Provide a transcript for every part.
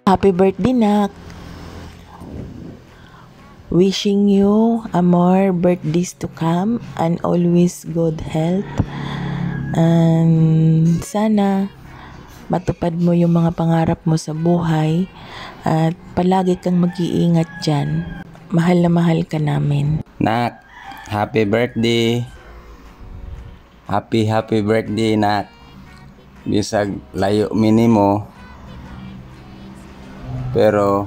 Happy birthday, Nak! Wishing you a more birthdays to come and always good health. And sana matupad mo yung mga pangarap mo sa buhay at palagi kang mag-iingat dyan. Mahal na mahal ka namin. Nak, happy birthday. Happy birthday, Nak. Bisag layo minimo. Pero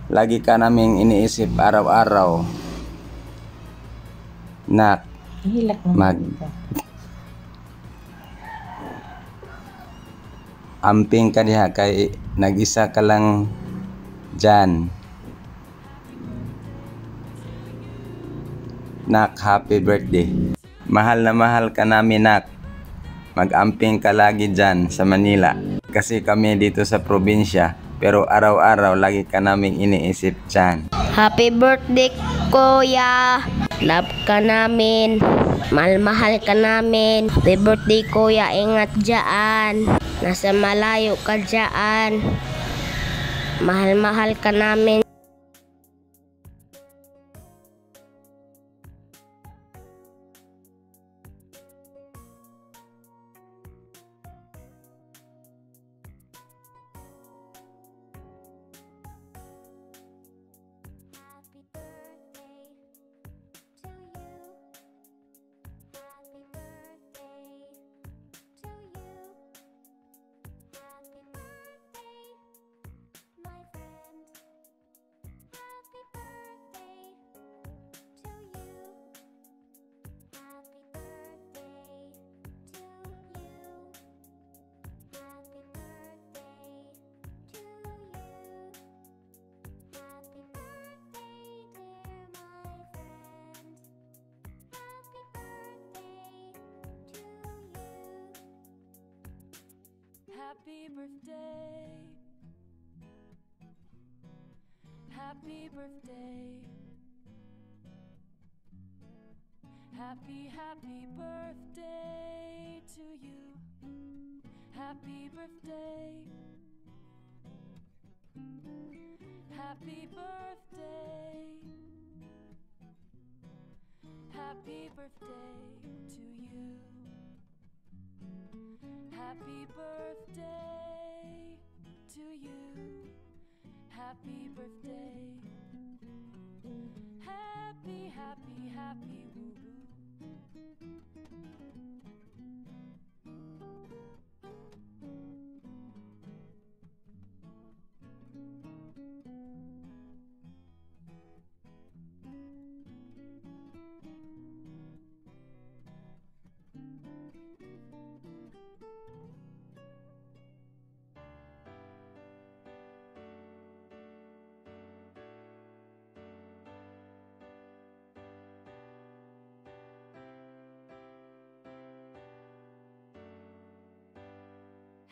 lagi ka naming iniisip araw-araw. Nak, amping ka diha kay nag-isa ka lang dyan. Nak, happy birthday. Mahal na mahal ka namin, Nak. Mag-amping ka lagi dyan sa Manila. Kasi kami dito sa probinsya, pero araw-araw lagi ka naming iniisip dyan. Happy birthday, Kuya! Love ka namin. Mahal ka namin. Happy birthday, Kuya. Ingat dyan. Nasa malayo ka dyan. Mahal ka namin. Happy birthday. Happy birthday. Happy birthday to you. Happy birthday. Happy birthday. Happy birthday to you. Happy birthday to you. Happy birthday. Happy woo-hoo.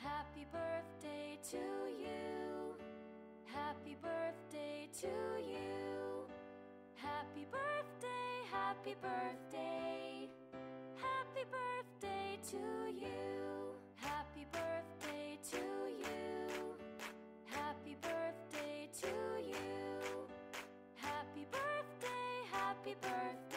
Happy birthday to you. Happy birthday to you. Happy birthday, happy birthday. Happy birthday to you. Happy birthday to you. Happy birthday to you. Happy birthday, happy birthday.